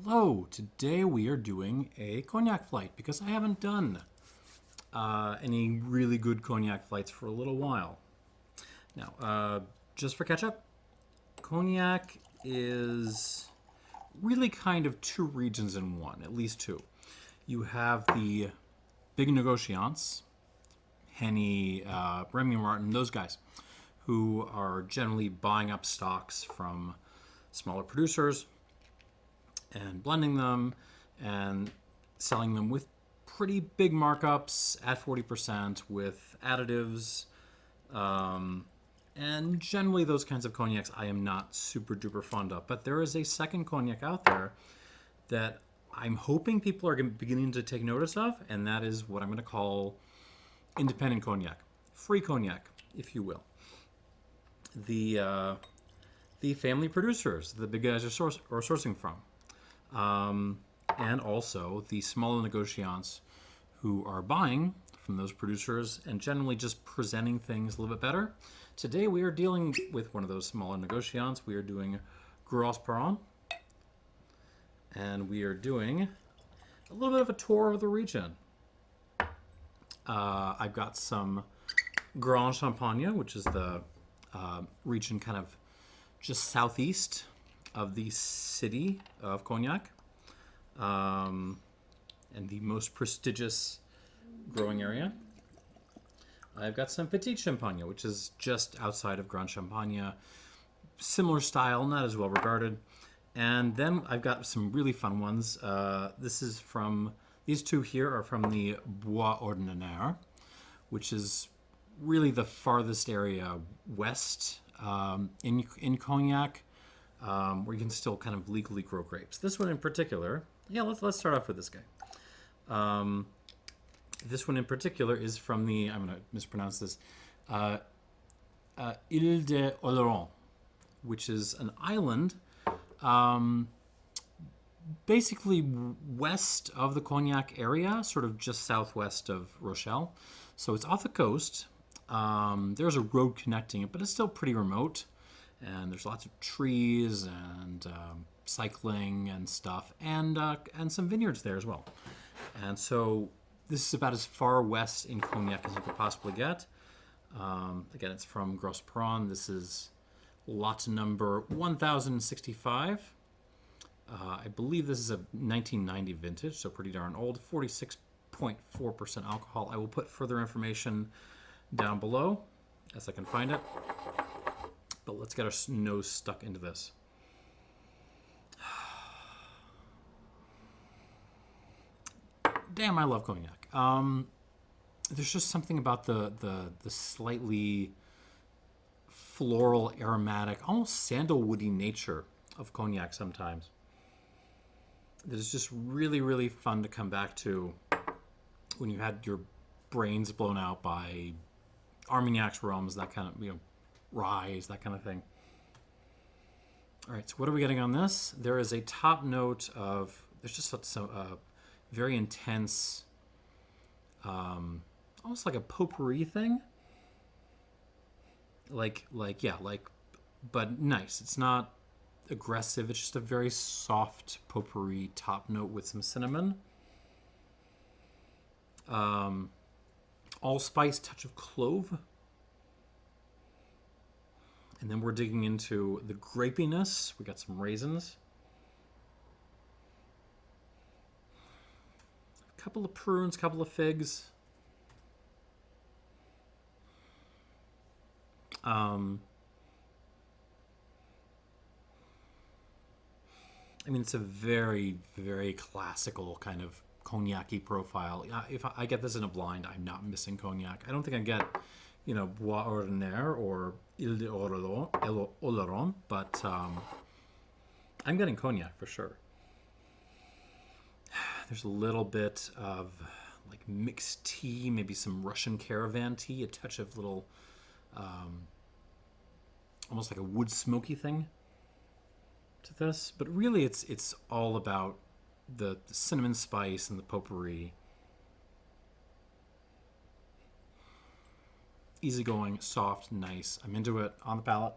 Hello, today we are doing a cognac flight because I haven't done any really good cognac flights for a little while. Now, just for catch up, cognac is really kind of two regions in one, at least two. You have the big negociants, Henny, Remy Martin, those guys, who are generally buying up stocks from smaller producers and blending them and selling them with pretty big markups at 40% with additives. And generally those kinds of cognacs I am not super duper fond of. But there is a second cognac out there that I'm hoping people are beginning to take notice of, and that is what I'm going to call independent cognac. Free cognac, if you will. The family producers the big guys are sourcing from. And also the smaller negociants who are buying from those producers and generally just presenting things a little bit better. Today we are dealing with one of those smaller negociants. We are doing Grosperrin, and we are doing a little bit of a tour of the region. I've got some Grande Champagne, which is the region kind of just southeast of the city of Cognac, and the most prestigious growing area. I've got some Petite Champagne, which is just outside of Grande Champagne. Similar style, not as well regarded. And then I've got some really fun ones. These two here are from the Bois Ordinaires, which is really the farthest area west in Cognac, where you can still kind of legally grow grapes. This one in particular, let's start off with this guy. This one in particular is from the, I'm going to mispronounce this, Île de Oloron, which is an island basically west of the Cognac area, sort of just southwest of Rochelle. So it's off the coast. There's a road connecting it, but it's still pretty remote. And there's lots of trees and cycling and stuff, and some vineyards there as well. And so this is about as far west in Cognac as you could possibly get. Again, it's from Grosperrin. This is lot number 1065. I believe this is a 1990 vintage, so pretty darn old. 46.4% alcohol. I will put further information down below as I can find it. But let's get our nose stuck into this. Damn, I love cognac. There's just something about the slightly floral, aromatic, almost sandalwoody nature of cognac sometimes. That is just really, really fun to come back to when you had your brains blown out by Armagnac's rums, that kind of, rye, that kind of thing. All right, so what are we getting on this? There is a top note of, there's just some very intense, almost like a potpourri thing. But nice. It's not aggressive. It's just a very soft potpourri top note with some cinnamon. Allspice, touch of clove. And then we're digging into the grapiness. We got some raisins. A couple of prunes, couple of figs. It's a very, very classical kind of cognac-y profile. If I get this in a blind, I'm not missing cognac. I don't think I get, Bois Ordinaires or Île de Oloron, but I'm getting cognac for sure. There's a little bit of like mixed tea, maybe some Russian caravan tea, a touch of little, almost like a wood smoky thing to this. But really it's all about the cinnamon spice and the potpourri. Easygoing, soft, nice. I'm into it on the palate.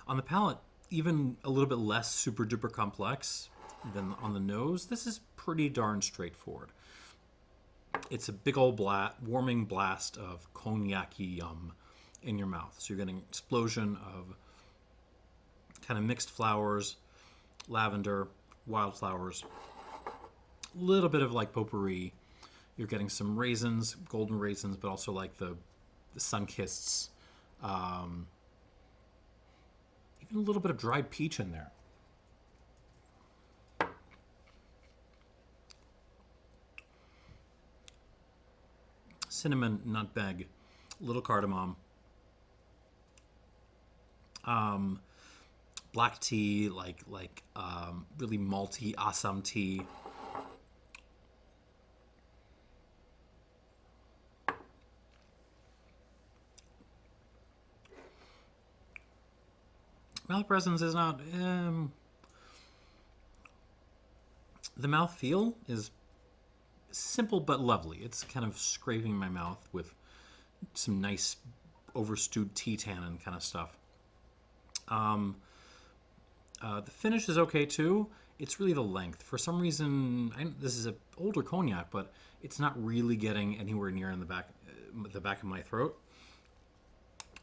On the palate, even a little bit less super duper complex than on the nose. This is pretty darn straightforward. It's a big old warming blast of cognac-y yum in your mouth. So you're getting an explosion of kind of mixed flowers, lavender, wildflowers, a little bit of like potpourri. You're getting some raisins, golden raisins, but also like the sun-kissed, even a little bit of dried peach in there. Cinnamon, nutmeg, little cardamom, black tea, like really malty Assam tea. Mouth presence is not. The mouthfeel is simple but lovely. It's kind of scraping my mouth with some nice overstewed tea tannin kind of stuff. The finish is okay too. It's really the length. For some reason, this is an older cognac, but it's not really getting anywhere near in the back of my throat,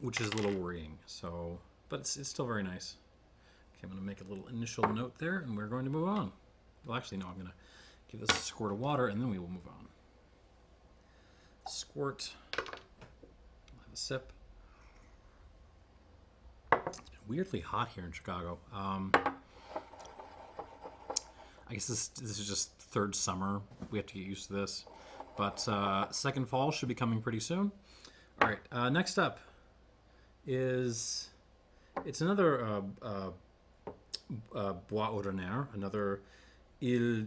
which is a little worrying. So, but it's still very nice. Okay, I'm going to make a little initial note there, and we're going to move on. Well, actually, no, I'm going to give this a squirt of water, and then we will move on. Squirt. I'll have a sip. It's been weirdly hot here in Chicago. I guess this is just third summer. We have to get used to this. But second fall should be coming pretty soon. All right, next up is... It's another Bois Ordinaires, another Île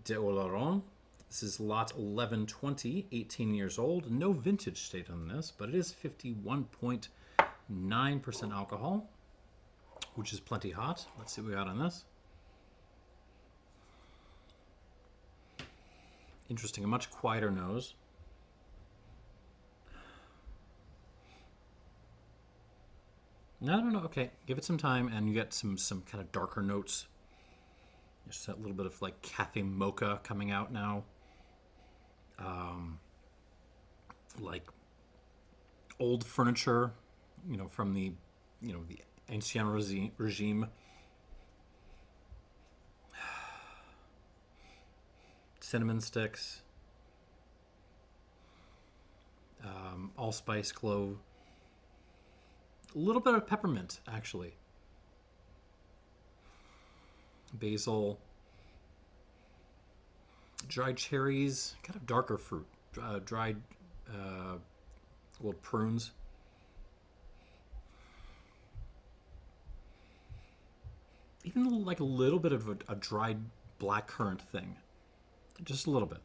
d'Oloron. This is lot 1120, 18 years old. No vintage state on this, but it is 51.9% alcohol, which is plenty hot. Let's see what we got on this. Interesting, a much quieter nose. No. Okay, give it some time, and you get some kind of darker notes. Just that little bit of like cafe mocha coming out now. Like old furniture, from the Ancien regime. Cinnamon sticks. Allspice, clove. A little bit of peppermint, actually. Basil. Dried cherries. Kind of darker fruit. Dried prunes. Even like a little bit of a dried blackcurrant thing. Just a little bit.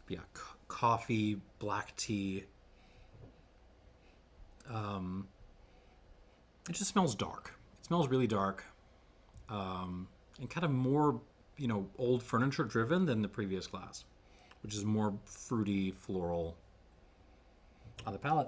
Yeah, coffee, black tea. It just smells dark. It smells really dark, and kind of more, old furniture driven than the previous glass, which is more fruity, floral on the palate.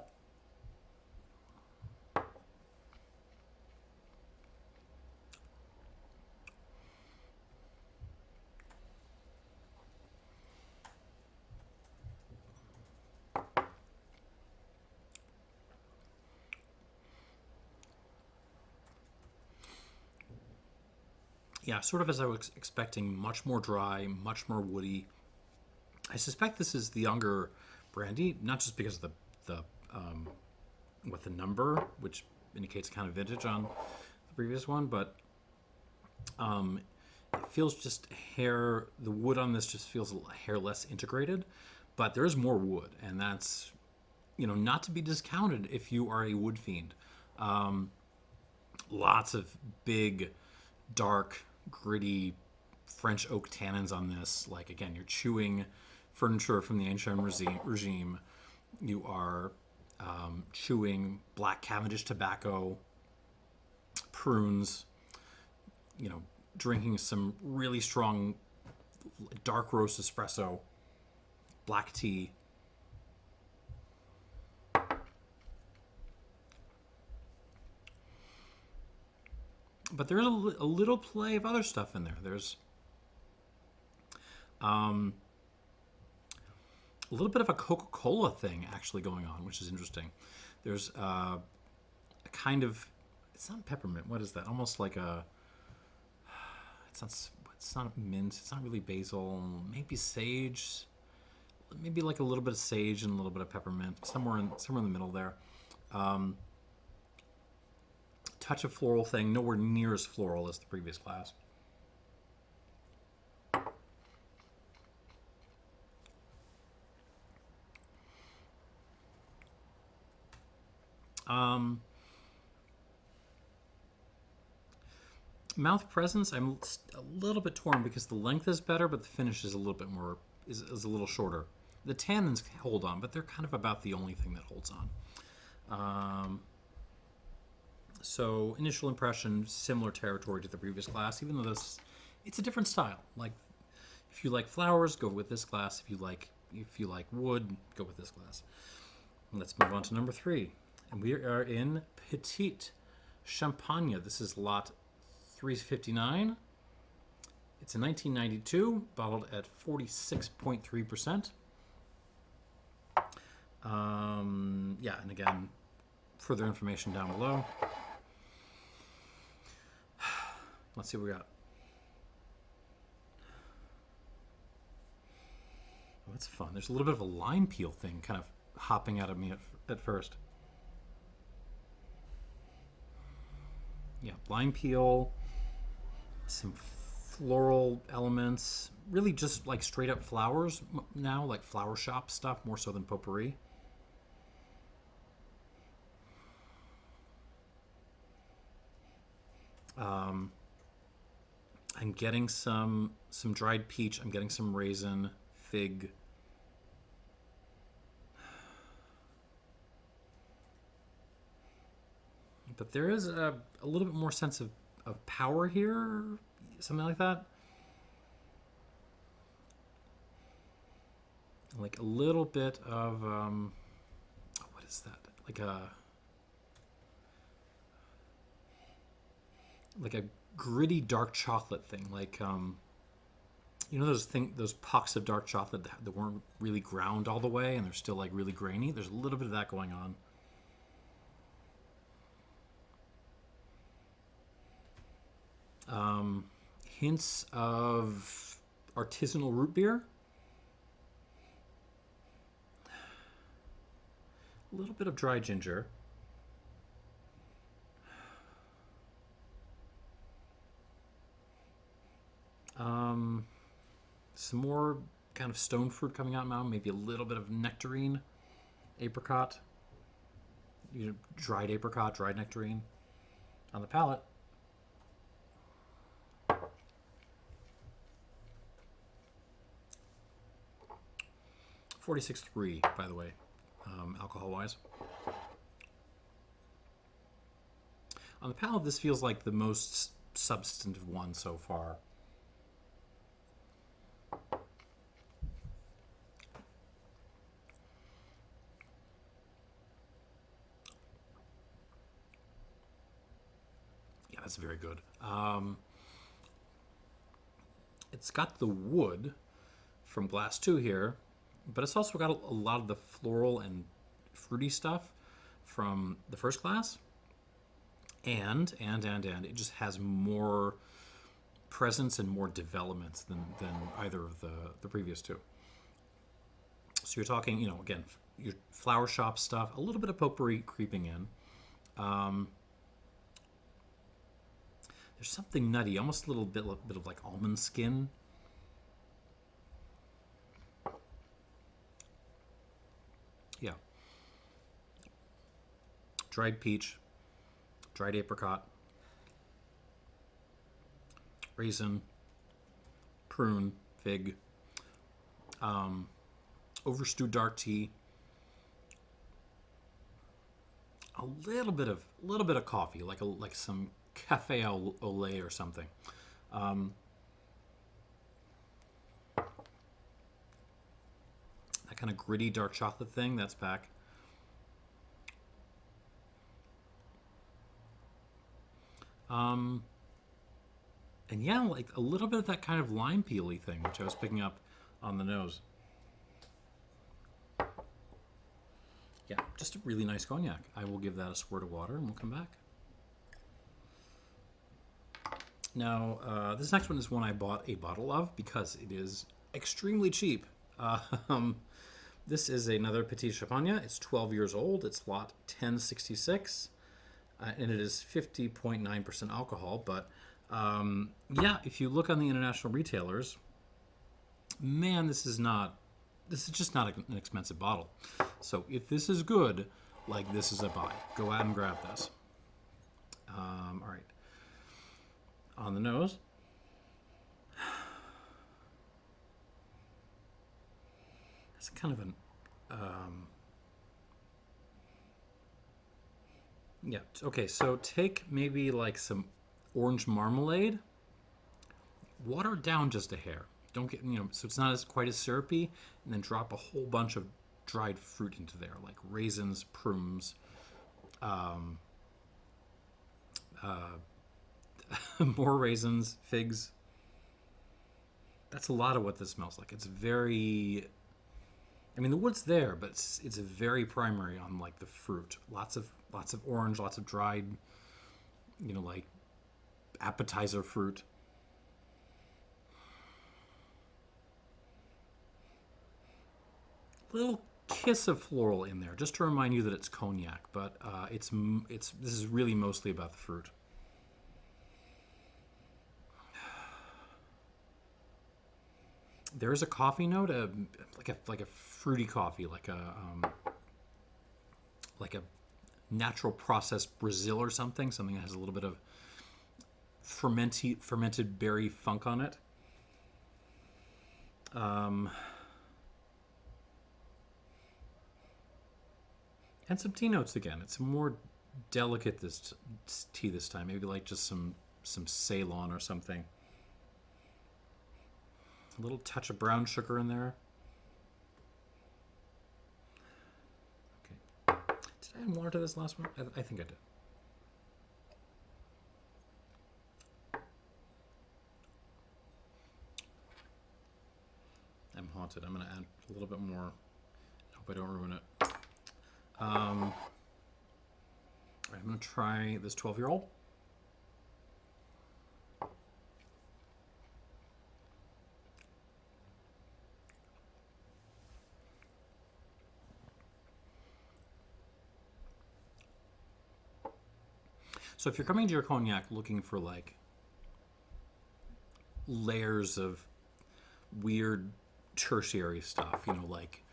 Yeah, sort of as I was expecting, much more dry, much more woody. I suspect this is the younger brandy, not just because of the number, which indicates kind of vintage on the previous one, but it feels just the wood on this just feels a hair less integrated, but there is more wood, and that's, not to be discounted if you are a wood fiend. Lots of big, dark, gritty French oak tannins on this. Like, again, you're chewing furniture from the ancient regime. You are chewing black Cavendish tobacco, prunes, drinking some really strong dark roast espresso, black tea. But there's a little play of other stuff in there. There's a little bit of a Coca-Cola thing actually going on, which is interesting. There's a kind of, it's not peppermint. What is that? Almost like a, it's not mint. It's not really basil. Maybe sage. Maybe like a little bit of sage and a little bit of peppermint. Somewhere in the middle there. Touch of floral thing, nowhere near as floral as the previous glass. Mouth presence, I'm a little bit torn because the length is better, but the finish is a little bit more, is a little shorter. The tannins hold on, but they're kind of about the only thing that holds on. So initial impression, similar territory to the previous glass, even though it's a different style. Like, if you like flowers, go with this glass. If you like wood, go with this glass. Let's move on to number 3, and we are in Petite Champagne. This is lot 359. It's a 1992, bottled at 46.3%. Yeah, and again, further information down below. Let's see what we got. Oh, that's fun. There's a little bit of a lime peel thing kind of hopping out of me at first. Yeah, lime peel, some floral elements, really just like straight up flowers now, like flower shop stuff, more so than potpourri. I'm getting some dried peach. I'm getting some raisin, fig. But there is a little bit more sense of power here, something like that. Like a little bit of, what is that? Like a gritty dark chocolate thing, like you know those pucks of dark chocolate that weren't really ground all the way and they're still like really grainy. There's a little bit of that going on. Hints of artisanal root beer, a little bit of dry ginger. Some more kind of stone fruit coming out now. Maybe a little bit of nectarine, apricot, dried apricot, dried nectarine on the palate. .46.3, by the way, alcohol-wise. On the palate, this feels like the most substantive one so far. Yeah, that's very good. It's got the wood from glass 2 here, but it's also got a lot of the floral and fruity stuff from the first glass. And it just has more presence and more development than either of the previous two. So you're talking, again, your flower shop stuff, a little bit of potpourri creeping in. There's something nutty, almost a little bit of like almond skin. Yeah. Dried peach, dried apricot, raisin, prune, fig, overstewed dark tea, a little bit of coffee, like some cafe au lait or something. That kind of gritty dark chocolate thing, that's back. And yeah, like a little bit of that kind of lime peely thing, which I was picking up on the nose. Yeah, just a really nice cognac. I will give that a squirt of water and we'll come back. Now, this next one is one I bought a bottle of because it is extremely cheap. This is another Petite Champagne. It's 12 years old. It's lot 1066. And it is 50.9% alcohol. But yeah, if you look on the international retailers, man, this is just not an expensive bottle. So if this is good, like, this is a buy. Go out and grab this. All right. On the nose. It's kind of an yeah, okay, so take maybe like some orange marmalade, water it down just a hair. Don't get, so it's not quite as syrupy, and then drop a whole bunch of dried fruit into there, like raisins, prunes, more raisins, figs. That's a lot of what this smells like. It's very, the wood's there, but it's very primary on like the fruit. Lots of orange, lots of dried, like appetizer fruit. Little kiss of floral in there, just to remind you that it's cognac, but this is really mostly about the fruit. There is a coffee note, like a fruity coffee, like a natural processed Brazil or something that has a little bit of fermented berry funk on it. And some tea notes again. It's more delicate this tea this time. Maybe like just some Ceylon or something. A little touch of brown sugar in there. Okay. Did I add water to this last one? I think I did. I'm haunted. I'm going to add a little bit more. I hope I don't ruin it. I'm going to try this 12-year-old. So if you're coming to your cognac looking for like layers of weird tertiary stuff, like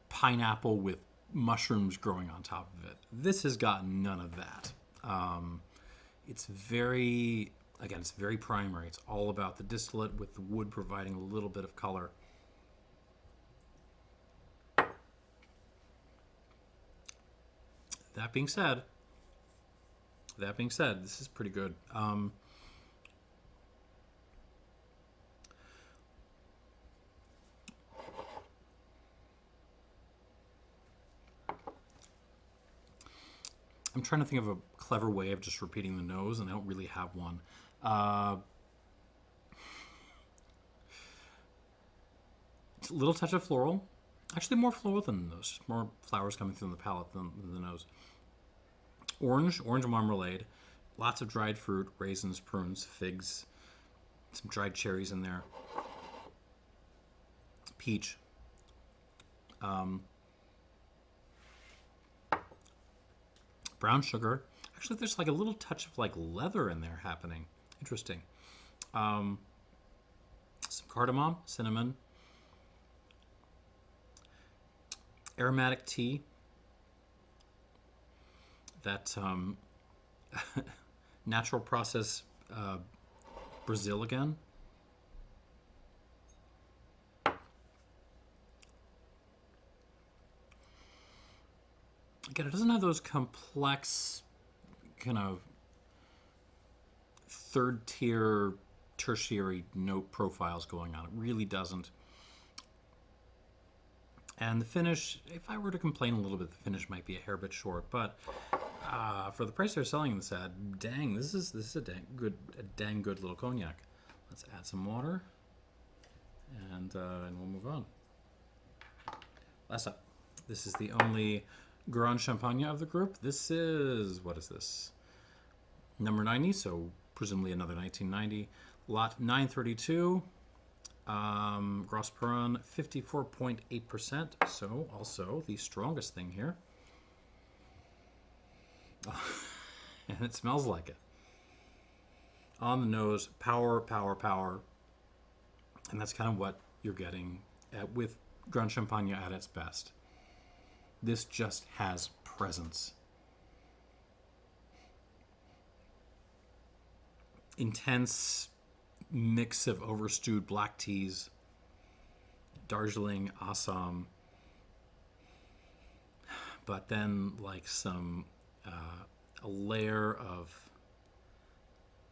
pineapple with mushrooms growing on top of it, this has got none of that. It's very primary. It's all about the distillate with the wood providing a little bit of color. That being said, this is pretty good. I'm trying to think of a clever way of just repeating the nose, and I don't really have one. It's a little touch of floral. Actually, more floral than the nose. More flowers coming through the palate than the nose. Orange marmalade. Lots of dried fruit, raisins, prunes, figs. Some dried cherries in there. Peach. Brown sugar. Actually, there's like a little touch of like leather in there happening. Interesting. Some cardamom, cinnamon. Aromatic tea. That natural process Brazil again. Again, it doesn't have those complex kind of third tier tertiary note profiles going on. It really doesn't. And the finish, if I were to complain a little bit, the finish might be a hair bit short, but For the price they're selling this at, dang, this is a dang good little cognac. Let's add some water, and we'll move on. Last up, this is the only Grande Champagne of the group. This is, what is this? Number 90, so presumably another 1990. Lot 932. Grosperrin 54.8%, so also the strongest thing here. And it smells like it. On the nose, power, power, power. And that's kind of what you're getting with Grande Champagne at its best. This just has presence. Intense mix of overstewed black teas, Darjeeling, Assam, but then like some a layer of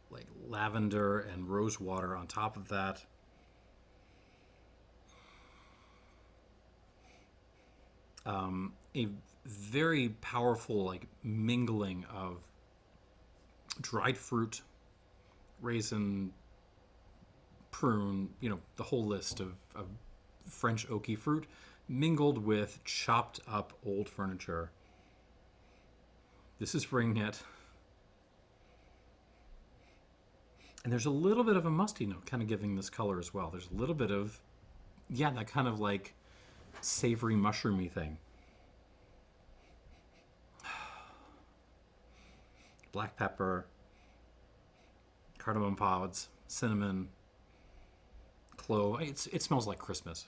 like lavender and rose water on top of that. A very powerful like mingling of dried fruit, raisin, prune, the whole list of French oaky fruit mingled with chopped up old furniture. This is bringing it. And there's a little bit of a musty note kind of giving this color as well. There's a little bit of, that kind of like savory mushroomy thing. Black pepper, cardamom pods, cinnamon, clove. It smells like Christmas.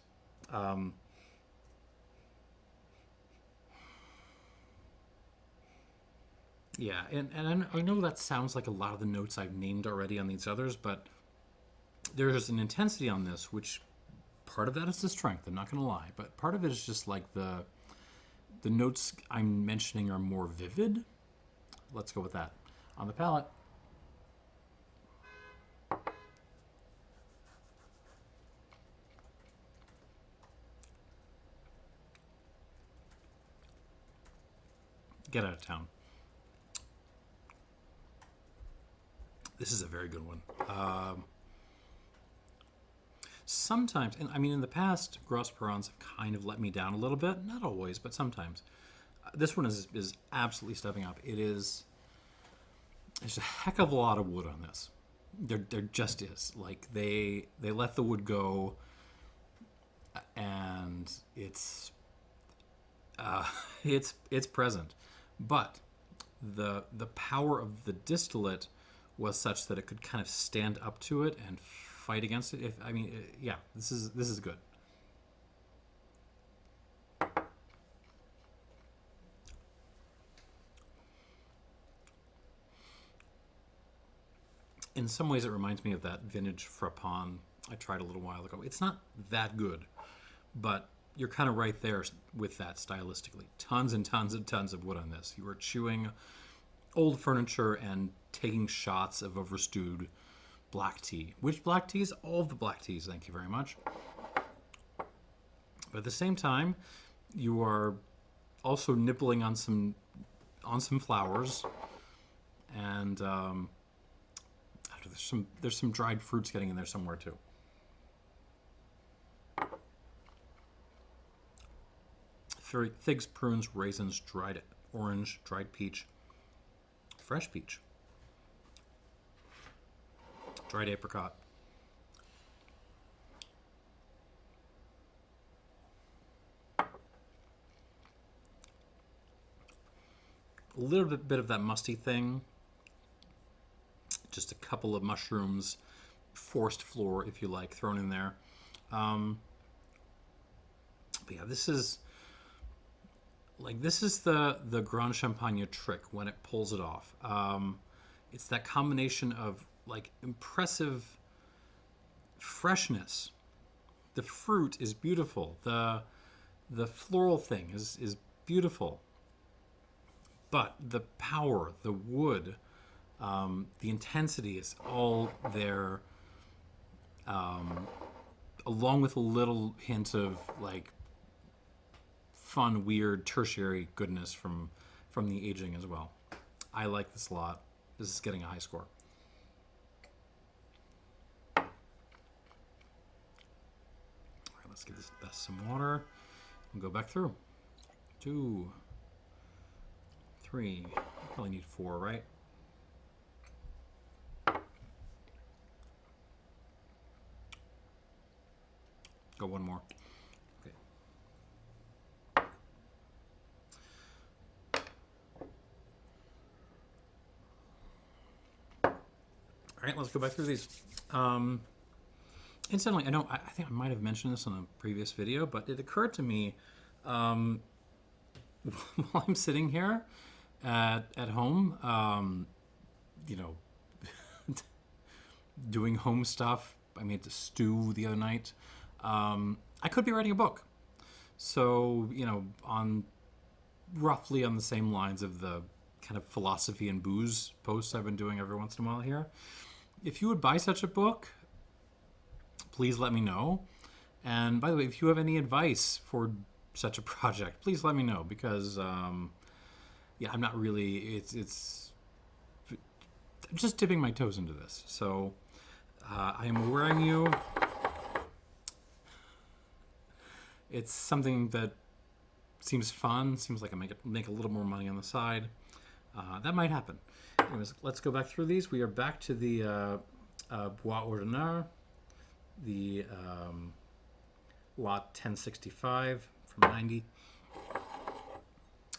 Yeah, and I know that sounds like a lot of the notes I've named already on these others, but there's an intensity on this, which part of that is the strength, I'm not going to lie, but part of it is just like the notes I'm mentioning are more vivid. Let's go with that. On the palate. Get out of town. This is a very good one. Sometimes, and I mean, in the past, Grosperrins have kind of let me down a little bit. Not always, but sometimes. This one is absolutely stepping up. There's a heck of a lot of wood on this. There just is. Like they let the wood go, and it's present. But the power of the distillate was such that it could kind of stand up to it and fight against it. This is good. In some ways, it reminds me of that vintage Frappon I tried a little while ago. It's not that good, but you're kind of right there with that stylistically. Tons and tons and tons of wood on this. You are chewing old furniture and taking shots of overstewed black tea. Which black teas? All of the black teas, thank you very much. But at the same time, you are also nibbling on some flowers, and there's some dried fruits getting in there somewhere too. Figs, prunes, raisins, dried orange, dried peach, fresh peach, dried apricot. A little bit of that musty thing. Just a couple of mushrooms, forced floor, if you like, thrown in there. But yeah, this is the Grande Champagne trick when it pulls it off. It's that combination of like impressive freshness. The fruit is beautiful. The floral thing is beautiful. But the power, the wood, the intensity is all there, along with a little hint of like fun, weird, tertiary goodness from the aging as well. I like this a lot. This is getting a high score. All right, let's give this best some water and go back through. 2, 3. Probably need 4, right? Go one more. Okay. All right, let's go back through these. Incidentally, I think I might have mentioned this in a previous video, but it occurred to me while I'm sitting here at home, you know, doing home stuff. I made the stew the other night. I could be writing a book. So, you know, roughly on the same lines of the kind of philosophy and booze posts I've been doing every once in a while here. If you would buy such a book, please let me know. And by the way, if you have any advice for such a project, please let me know, because yeah, I'm not really, it's I'm just dipping my toes into this. So I am wearing you. It's something that seems fun. Seems like I make a little more money on the side. That might happen. Anyways, let's go back through these. We are back to the Bois Ordinaires, the lot 1065 from 90.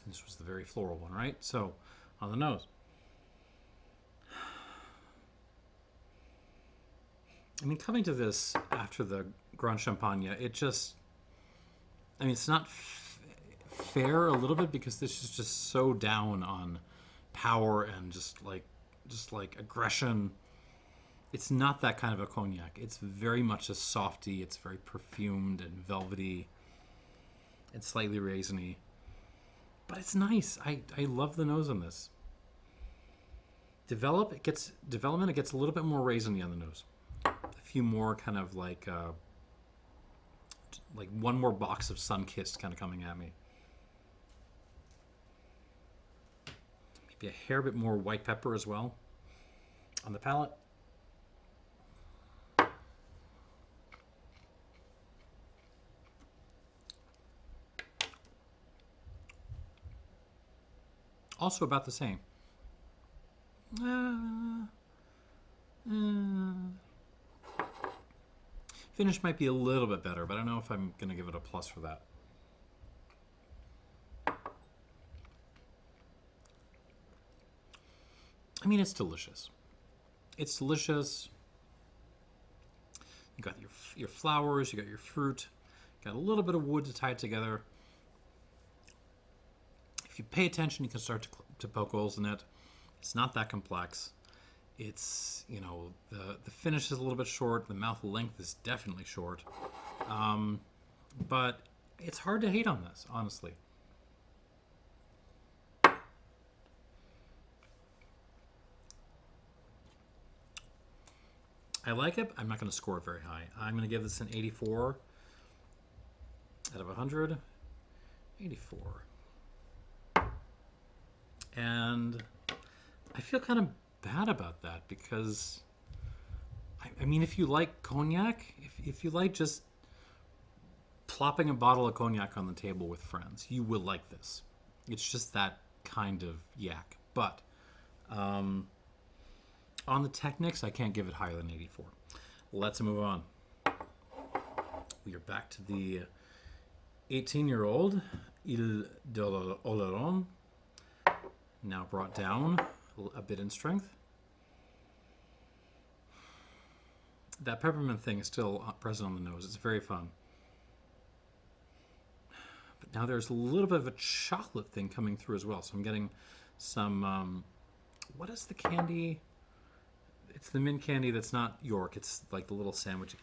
This was the very floral one, right? So, on the nose. I mean, coming to this after the Grande Champagne, it just... I mean, it's not fair a little bit, because this is just so down on power and just like aggression. It's not that kind of a cognac. It's very much a softy. It's very perfumed and velvety and slightly raisiny. But it's nice. I love the nose on this. Development, it gets a little bit more raisiny on the nose. A few more kind of like one more box of Sun-Kissed kind of coming at me. Maybe a hair bit more white pepper as well on the palate. Also about the same. Finish might be a little bit better, but I don't know if I'm going to give it a plus for that. I mean, it's delicious. It's delicious. You got your flowers, you got your fruit, got a little bit of wood to tie it together. If you pay attention, you can start to poke holes in it. It's not that complex. It's, you know, the finish is a little bit short. The mouth length is definitely short. But it's hard to hate on this, honestly. I like it. I'm not going to score it very high. I'm going to give this an 84 out of 100. 84. And I feel kind of bad about that, because I mean, if you like cognac, if you like just plopping a bottle of cognac on the table with friends, you will like this. It's just that kind of yak. But on the techniques, I can't give it higher than 84. Let's move on. We are back to the 18-year-old Île d'Oléron, now brought down a bit in strength. That peppermint thing is still present on the nose. It's very fun. But now there's a little bit of a chocolate thing coming through as well. So I'm getting some, what is the candy? It's the mint candy that's not York. It's like the little sandwich.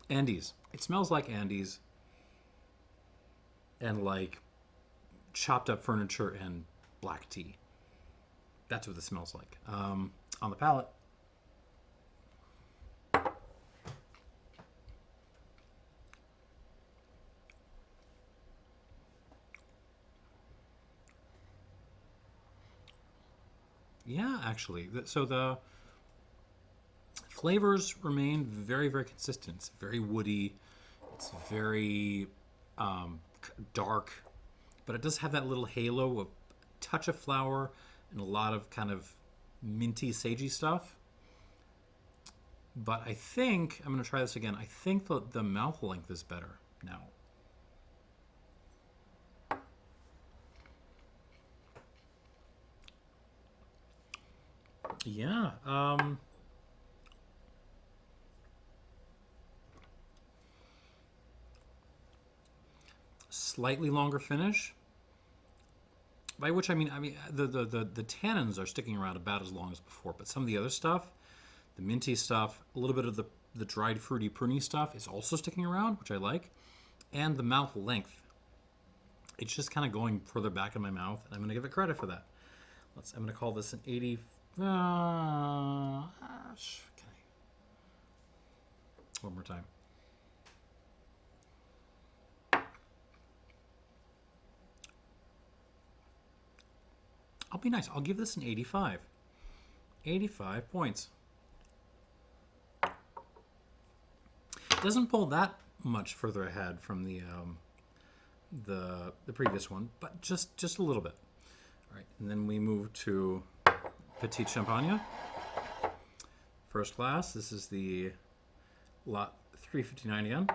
Andes. It smells like Andes. And like chopped up furniture and black tea. That's what this smells like. On the palate. actually. So the flavors remain very, very consistent. It's very woody. It's very dark, but it does have that little halo of touch of flower and a lot of kind of minty, sagey stuff. But I think, I'm going to try this again. I think the mouth length is better now. Yeah. Slightly longer finish. By which I mean the tannins are sticking around about as long as before, but some of the other stuff, the minty stuff, a little bit of the dried fruity pruny stuff is also sticking around, which I like, and the mouth length. It's just kind of going further back in my mouth, and I'm going to give it credit for that. I'm going to call this an 80. Okay. One more time. I'll be nice. I'll give this an 85. 85 points. It doesn't pull that much further ahead from the previous one, but just a little bit. All right, and then we move to Petite Champagne. First class. This is the lot 359 again.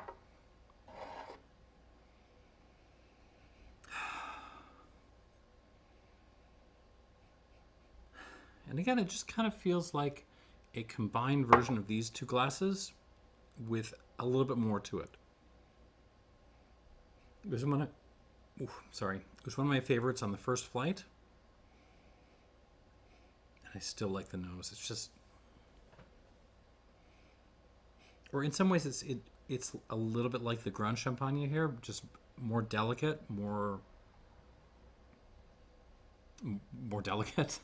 And again, it just kind of feels like a combined version of these two glasses with a little bit more to it. It was one of my favorites on the first flight. And I still like the nose. It's just, or in some ways it's a little bit like the Grande Champagne here, just more delicate, more delicate.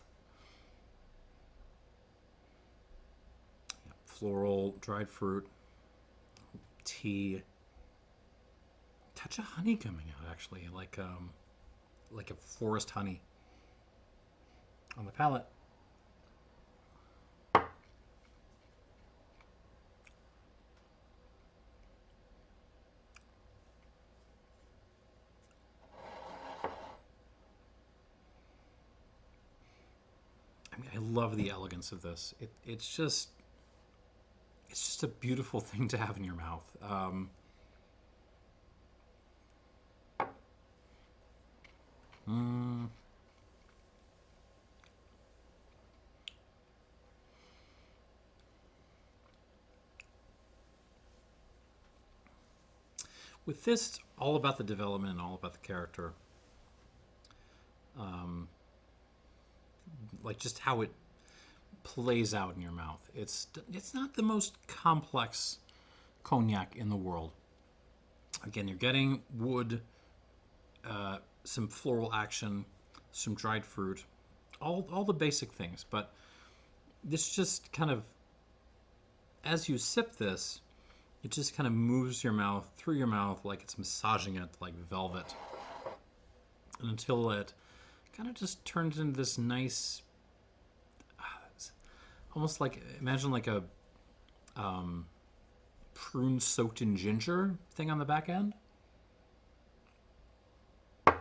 Floral, dried fruit, tea, touch of honey coming out actually, like a forest honey on the palate. I mean, I love the elegance of this. It's just a beautiful thing to have in your mouth. With this, it's all about the development and all about the character. Like just how it plays out in your mouth. It's not the most complex cognac in the world. Again, you're getting wood, some floral action, some dried fruit, all the basic things. But this just kind of, as you sip this, it just kind of moves your mouth through your mouth like it's massaging it like velvet, and until it kind of just turns into this nice, almost like, imagine like a prune soaked in ginger thing on the back end. I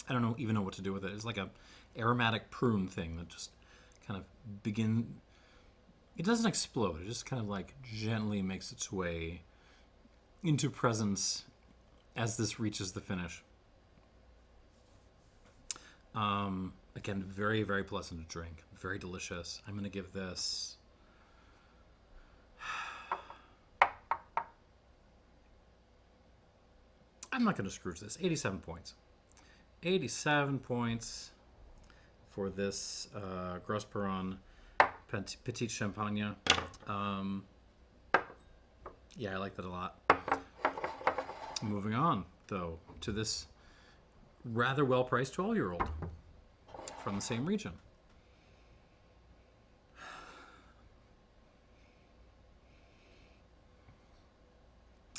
don't even know what to do with it. It's like a aromatic prune thing that just kind of it doesn't explode. It just kind of like gently makes its way into presence as this reaches the finish. Again, very, very pleasant to drink. Very delicious. I'm going to give this... I'm not going to screw this. 87 points. 87 points for this Grosperrin Petite Champagne. Yeah, I like that a lot. Moving on, though, to this rather well-priced 12-year-old from the same region.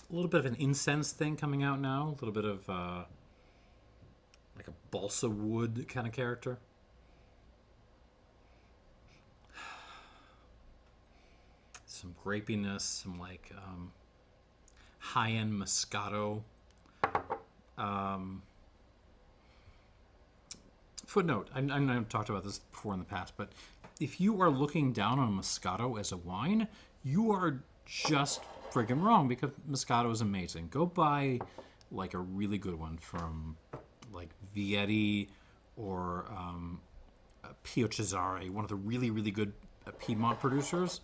A little bit of an incense thing coming out now. A little bit of like a balsa wood kind of character. some grapiness, some like high-end Moscato. Footnote, I've talked about this before in the past, but if you are looking down on Moscato as a wine, you are just friggin' wrong, because Moscato is amazing. Go buy like a really good one from like Vietti or Pio Cesare, one of the really, really good Piedmont producers,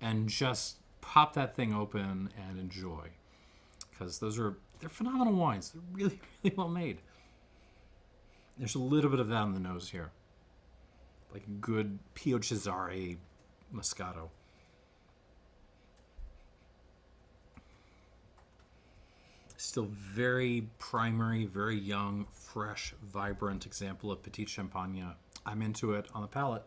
and just pop that thing open and enjoy. Because they're phenomenal wines. They're really, really well made. There's a little bit of that on the nose here. Like good Pio Cesare Moscato. Still very primary, very young, fresh, vibrant example of Petite Champagne. I'm into it on the palate.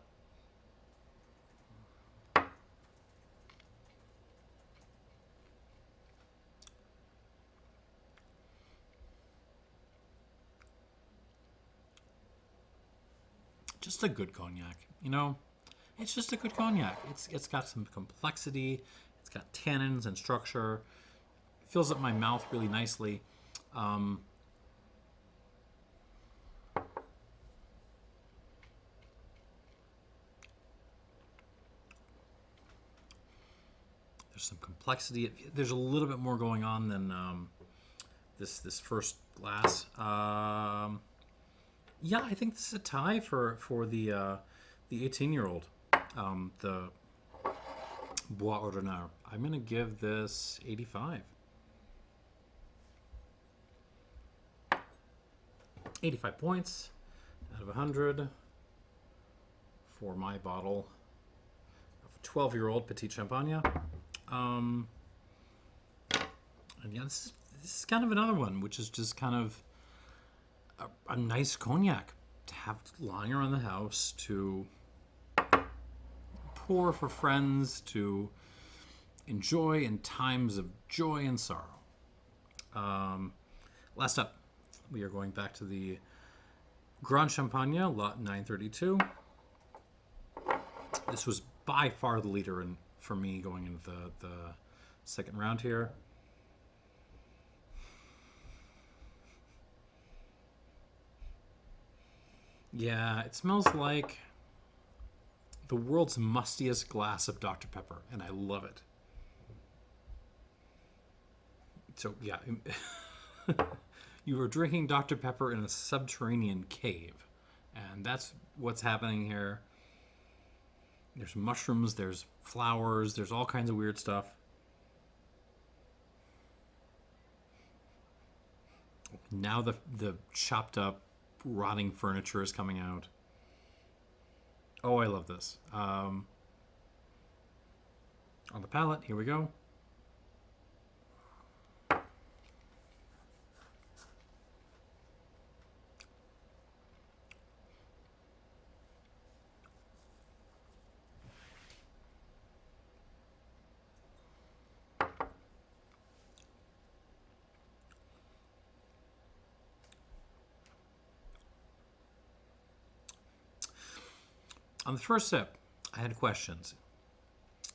Just a good cognac, you know? It's just a good cognac. It's got some complexity. It's got tannins and structure. It fills up my mouth really nicely. There's some complexity. There's a little bit more going on than this first glass. Yeah, I think this is a tie for the 18-year-old, the Bois Ordinaires. I'm gonna give this 85. 85 points out of 100 for my bottle of 12-year-old Petite Champagne. And yeah, this is kind of another one, which is just kind of a nice cognac to have lying around the house, to pour for friends, to enjoy in times of joy and sorrow. Last up, we are going back to the Grande Champagne, lot 932. This was by far the leader for me going into the second round here. Yeah, it smells like the world's mustiest glass of Dr. Pepper, and I love it. So, yeah, you are drinking Dr. Pepper in a subterranean cave, and that's what's happening here. There's mushrooms, there's flowers, there's all kinds of weird stuff. Now the chopped up, rotting furniture is coming out. Oh, I love this. On the palate, here we go. On the first sip, I had questions.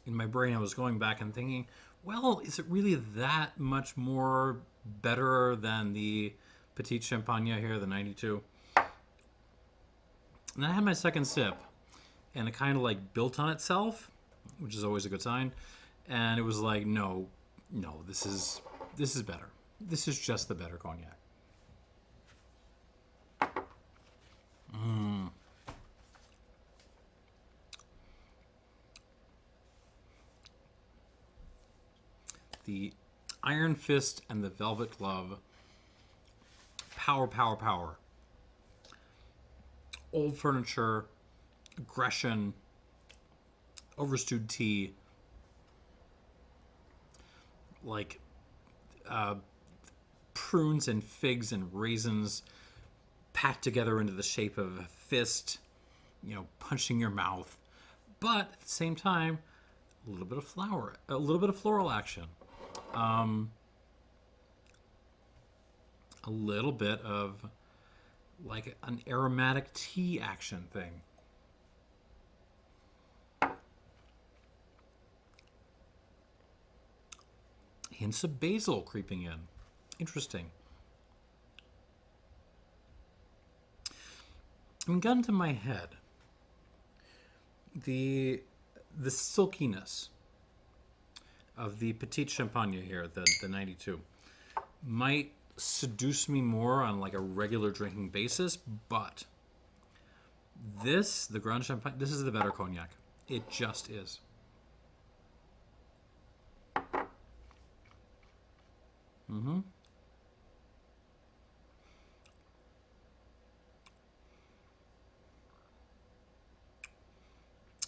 In my brain, I was going back and thinking, well, is it really that much more better than the Petite Champagne here, the 92? And then I had my second sip, and it kind of like built on itself, which is always a good sign. And it was like, no, this is better. This is just the better cognac. The Iron Fist and the Velvet Glove. Power, power, power. Old furniture, aggression, overstewed tea, like prunes and figs and raisins packed together into the shape of a fist, punching your mouth. But at the same time, a little bit of floral action. A little bit of like an aromatic tea action thing. Hints of basil creeping in. Interesting. And got into my head the silkiness of the Petite Champagne here, the 92, might seduce me more on like a regular drinking basis, but the Grande Champagne, this is the better cognac. It just is.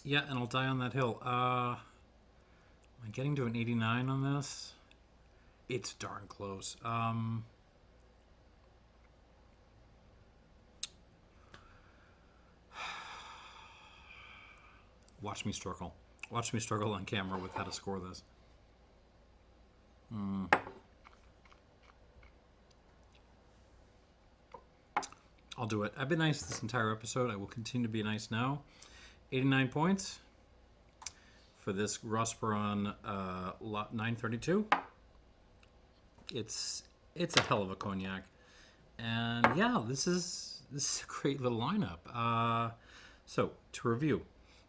Yeah, and I'll die on that hill. Am I getting to an 89 on this? It's darn close. Watch me struggle. Watch me struggle on camera with how to score this. I'll do it. I've been nice this entire episode. I will continue to be nice now. 89 points for this Grosperrin Lot 932. It's a hell of a cognac, and yeah, this is a great little lineup. So to review,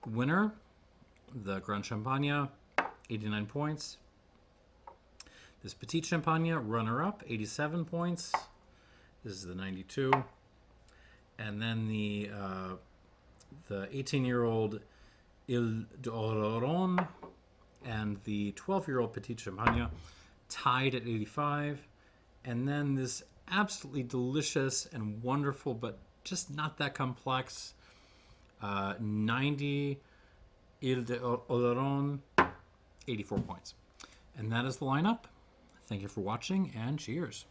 winner, the Grande Champagne, 89 points. This Petite Champagne, runner-up, 87 points. This is the 92, and then the 18-year-old Île d'Oléron and the 12-year-old Petite Champagne tied at 85. And then this absolutely delicious and wonderful, but just not that complex, 90 Île d'Oléron, 84 points. And that is the lineup. Thank you for watching, and cheers.